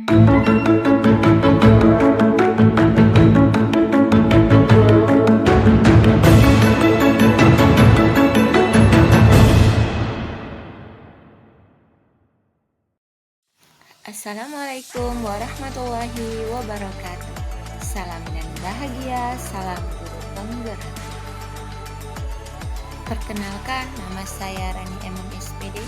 Assalamualaikum warahmatullahi wabarakatuh. Salam dan bahagia, salam guru penggerak. Perkenalkan, nama saya Rani Emon SPD.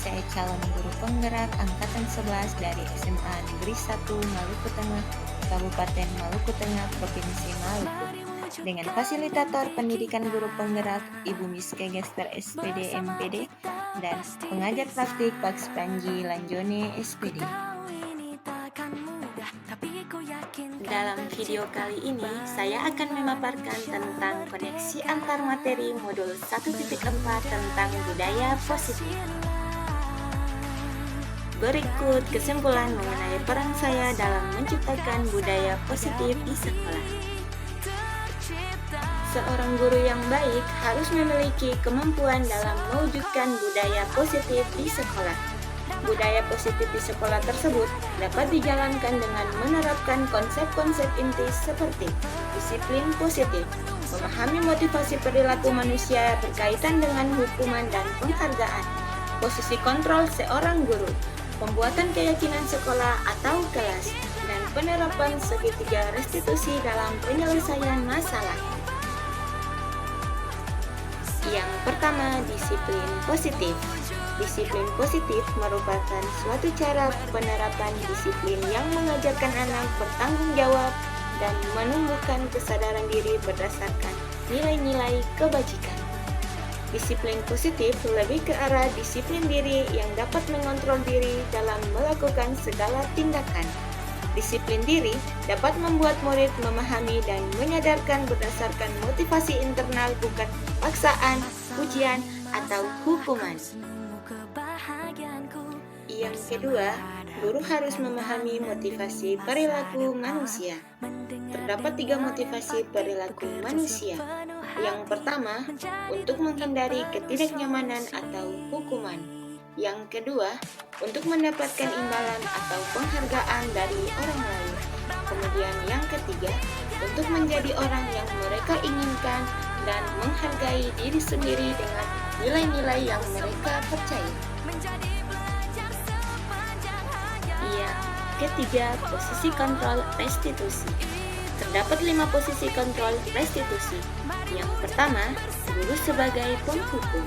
Saya calon guru penggerak angkatan 11 dari SMA Negeri 1 Maluku Tengah, Kabupaten Maluku Tengah, Provinsi Maluku. Dengan fasilitator pendidikan guru penggerak Ibu Miske Gester SPD MPD dan pengajar praktik Pak Panji Lanjone SPD. Dalam video kali ini, saya akan memaparkan tentang koneksi antar materi modul 1.4 tentang budaya positif. Berikut kesimpulan mengenai peran saya dalam menciptakan budaya positif di sekolah. Seorang guru yang baik harus memiliki kemampuan dalam mewujudkan budaya positif di sekolah. Budaya positif di sekolah tersebut dapat dijalankan dengan menerapkan konsep-konsep inti seperti disiplin positif, memahami motivasi perilaku manusia berkaitan dengan hukuman dan penghargaan, posisi kontrol seorang guru, pembuatan keyakinan sekolah atau kelas, dan penerapan segitiga restitusi dalam penyelesaian masalah. Yang pertama, disiplin positif. Disiplin positif merupakan suatu cara penerapan disiplin yang mengajarkan anak bertanggung jawab dan menumbuhkan kesadaran diri berdasarkan nilai-nilai kebajikan. Disiplin positif lebih ke arah disiplin diri yang dapat mengontrol diri dalam melakukan segala tindakan. Disiplin diri dapat membuat murid memahami dan menyadarkan berdasarkan motivasi internal, bukan paksaan, pujian, atau hukuman. Yang kedua, guru harus memahami motivasi perilaku manusia. Terdapat 3 motivasi perilaku manusia. Yang pertama, untuk menghindari ketidaknyamanan atau hukuman. Yang kedua, untuk mendapatkan imbalan atau penghargaan dari orang lain. Kemudian yang ketiga, untuk menjadi orang yang mereka inginkan dan menghargai diri sendiri dengan nilai-nilai yang mereka percaya. Yang ketiga, posisi kontrol restitusi. Terdapat 5 posisi kontrol restitusi. Yang pertama, guru sebagai penghukum.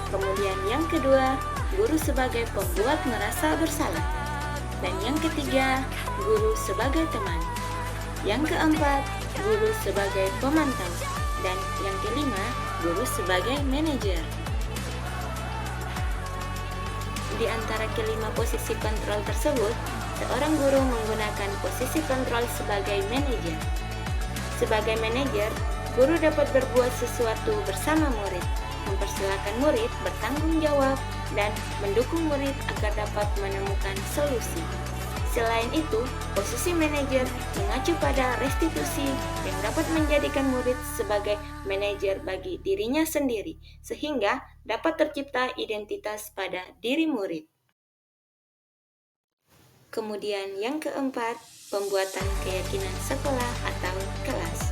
Kemudian yang kedua, guru sebagai pembuat merasa bersalah. Dan yang ketiga, guru sebagai teman. Yang keempat, guru sebagai pemantau. Dan yang kelima, guru sebagai manajer. Di antara kelima posisi kontrol tersebut, seorang guru menggunakan posisi kontrol sebagai manajer. Sebagai manajer, guru dapat berbuat sesuatu bersama murid, mempersilahkan murid bertanggung jawab, dan mendukung murid agar dapat menemukan solusi. Selain itu, posisi manajer mengacu pada restitusi yang dapat menjadikan murid sebagai manajer bagi dirinya sendiri, sehingga dapat tercipta identitas pada diri murid. Kemudian yang keempat, pembuatan keyakinan sekolah atau kelas.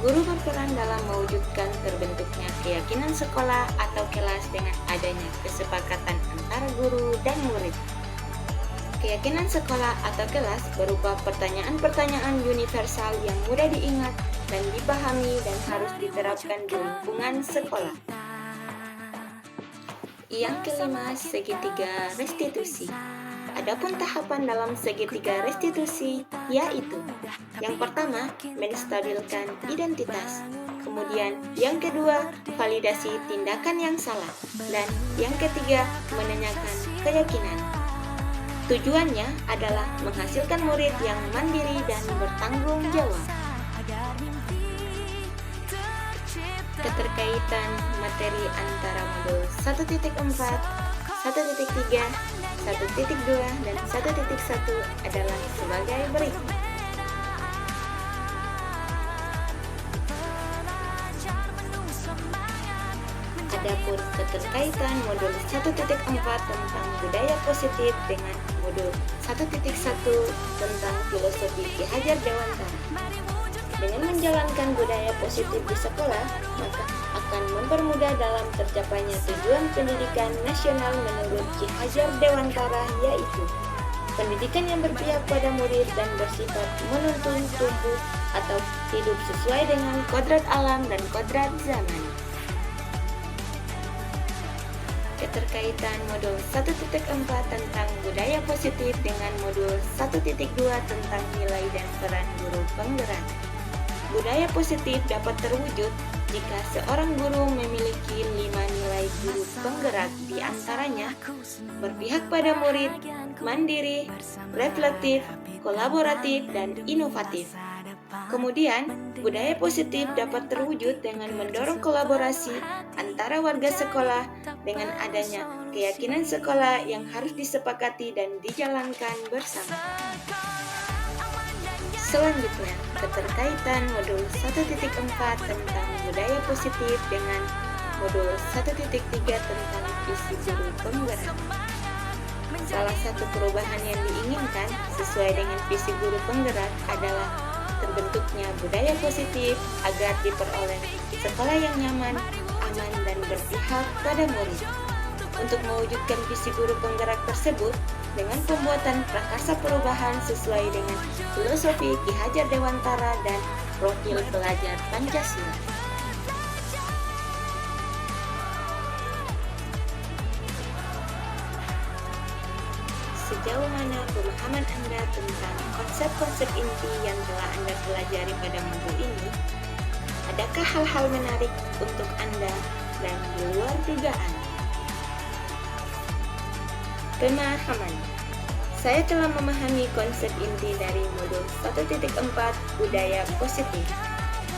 Guru berperan dalam mewujudkan terbentuknya keyakinan sekolah atau kelas dengan adanya kesepakatan antara guru dan murid. Keyakinan sekolah atau kelas berupa pertanyaan-pertanyaan universal yang mudah diingat dan dipahami dan harus diterapkan di lingkungan sekolah. Yang kelima, segitiga restitusi. Adapun tahapan dalam segitiga restitusi yaitu: yang pertama, menstabilkan identitas. Kemudian yang kedua, validasi tindakan yang salah. Dan yang ketiga, menanyakan keyakinan. Tujuannya adalah menghasilkan murid yang mandiri dan bertanggung jawab. Keterkaitan materi antara modul 1.4, 1.3, 1.2, dan 1.1 adalah sebagai berikut. Adapun keterkaitan modul 1.4 tentang budaya positif dengan modul 1.1 tentang filosofi Ki Hajar Dewantara. Dengan menjalankan budaya positif di sekolah, maka akan mempermudah dalam tercapainya tujuan pendidikan nasional menurut Ki Hajar Dewantara, yaitu pendidikan yang berpihak pada murid dan bersifat menuntun tumbuh atau hidup sesuai dengan kodrat alam dan kodrat zaman. Keterkaitan modul 1.4 tentang budaya positif dengan modul 1.2 tentang nilai dan peran guru penggerak. Budaya positif dapat terwujud jika seorang guru memiliki 5 nilai guru penggerak, di antaranya berpihak pada murid, mandiri, reflektif, kolaboratif, dan inovatif. Kemudian, budaya positif dapat terwujud dengan mendorong kolaborasi antara warga sekolah dengan adanya keyakinan sekolah yang harus disepakati dan dijalankan bersama. Selanjutnya, keterkaitan modul 1.4 tentang budaya positif dengan modul 1.3 tentang visi guru penggerak. Salah satu perubahan yang diinginkan sesuai dengan visi guru penggerak adalah terbentuknya budaya positif agar diperoleh sekolah yang nyaman, aman, dan berpihak pada murid. Untuk mewujudkan visi guru penggerak tersebut, dengan pembuatan prakarsa perubahan sesuai dengan filosofi Ki Hajar Dewantara dan profil pelajar Pancasila. Sejauh mana pemahaman Anda tentang konsep-konsep inti yang telah Anda pelajari pada modul ini? Adakah hal-hal menarik untuk Anda dan di luar dugaan? Pemahaman. Saya telah memahami konsep inti dari modul 1.4 budaya positif.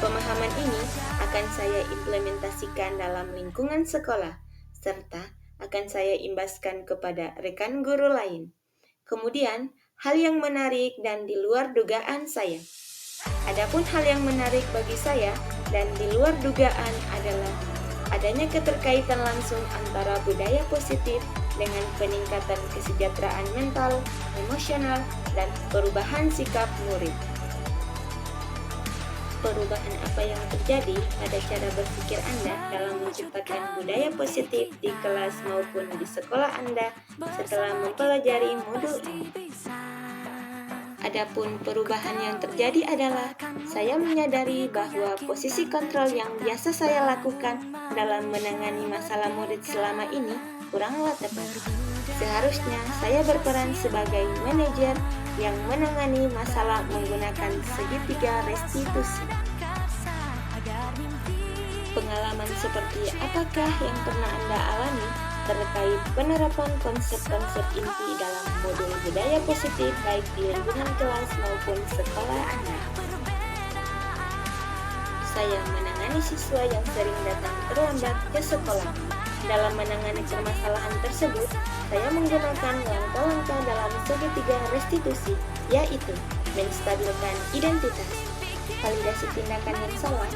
Pemahaman ini akan saya implementasikan dalam lingkungan sekolah, serta akan saya imbaskan kepada rekan guru lain. Kemudian, hal yang menarik dan di luar dugaan saya. Adapun hal yang menarik bagi saya dan di luar dugaan adalah adanya keterkaitan langsung antara budaya positif dengan peningkatan kesejahteraan mental, emosional, dan perubahan sikap murid. Perubahan apa yang terjadi pada cara berpikir Anda dalam menciptakan budaya positif di kelas maupun di sekolah Anda setelah mempelajari modul ini? Adapun perubahan yang terjadi adalah saya menyadari bahwa posisi kontrol yang biasa saya lakukan dalam menangani masalah murid selama ini kuranglah tepat. Seharusnya saya berperan sebagai manajer yang menangani masalah menggunakan segitiga restitusi. Pengalaman seperti apakah yang pernah Anda alami terkait penerapan konsep-konsep inti dalam modul budaya positif baik di lingkungan kelas maupun sekolah Anda? Saya menangani siswa yang sering datang terlambat ke sekolah. Dalam menangani permasalahan tersebut, saya menggunakan langkah-langkah dalam segitiga restitusi, yaitu menstabilkan identitas, validasi tindakan yang salah,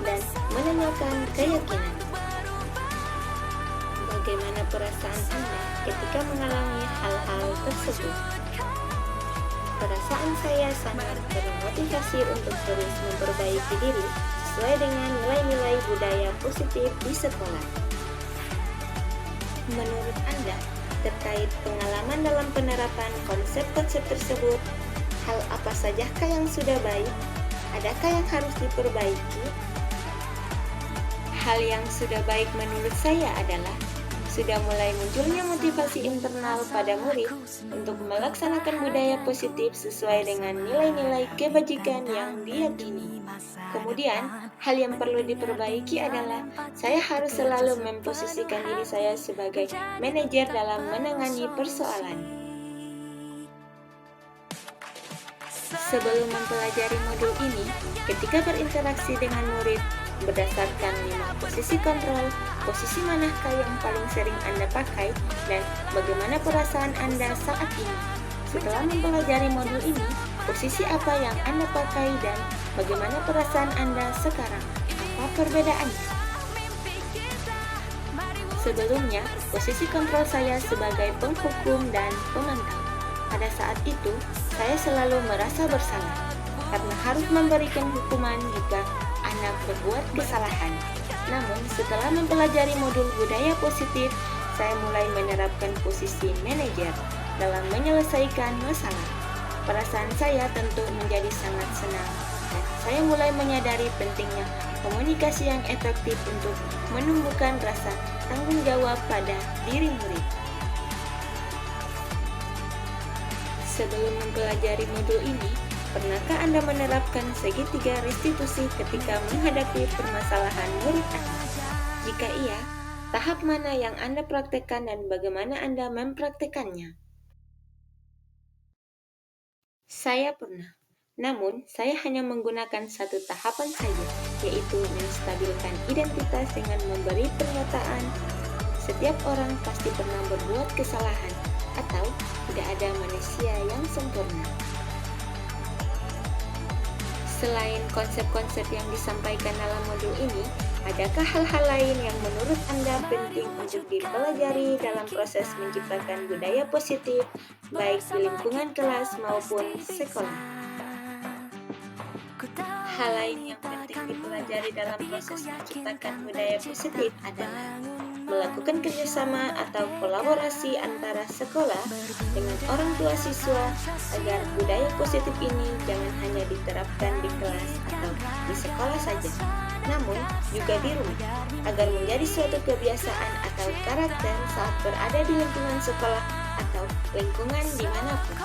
dan menanyakan keyakinan. Bagaimana perasaan Anda ketika mengalami hal-hal tersebut? Perasaan saya sangat termotivasi untuk terus memperbaiki diri sesuai dengan nilai-nilai budaya positif di sekolah. Menurut Anda, terkait pengalaman dalam penerapan konsep-konsep tersebut, hal apa sajakah yang sudah baik? Adakah yang harus diperbaiki? Hal yang sudah baik menurut saya adalah sudah mulai munculnya motivasi internal pada murid untuk melaksanakan budaya positif sesuai dengan nilai-nilai kebajikan yang diyakini. Kemudian, hal yang perlu diperbaiki adalah saya harus selalu memposisikan diri saya sebagai manajer dalam menangani persoalan. Sebelum mempelajari modul ini, ketika berinteraksi dengan murid, berdasarkan 5 posisi kontrol, posisi manakah yang paling sering Anda pakai dan bagaimana perasaan Anda saat ini? Setelah mempelajari modul ini, posisi apa yang Anda pakai dan bagaimana perasaan Anda sekarang? Apa perbedaannya? Sebelumnya, posisi kontrol saya sebagai penghukum dan pemantau. Pada saat itu, saya selalu merasa bersalah karena harus memberikan hukuman jika anak berbuat kesalahan. Namun, setelah mempelajari modul budaya positif, saya mulai menerapkan posisi manajer dalam menyelesaikan masalah. Perasaan saya tentu menjadi sangat senang, dan saya mulai menyadari pentingnya komunikasi yang efektif untuk menumbuhkan rasa tanggung jawab pada diri murid. Sebelum mempelajari modul ini, pernahkah Anda menerapkan segitiga restitusi ketika menghadapi permasalahan murid Anda? Jika iya, tahap mana yang Anda praktekkan dan bagaimana Anda mempraktekannya? Saya pernah, namun saya hanya menggunakan satu tahapan saja, yaitu menstabilkan identitas dengan memberi pernyataan setiap orang pasti pernah berbuat kesalahan atau tidak ada manusia yang sempurna. Selain konsep-konsep yang disampaikan dalam modul ini, adakah hal-hal lain yang menurut Anda penting untuk dipelajari dalam proses menciptakan budaya positif, baik di lingkungan kelas maupun sekolah? Hal lain yang penting dipelajari dalam proses menciptakan budaya positif adalah melakukan kerjasama atau kolaborasi antara sekolah dengan orang tua siswa agar budaya positif ini jangan hanya diterapkan di kelas atau di sekolah saja, namun juga di rumah, agar menjadi suatu kebiasaan atau karakter saat berada di lingkungan sekolah atau lingkungan dimanapun.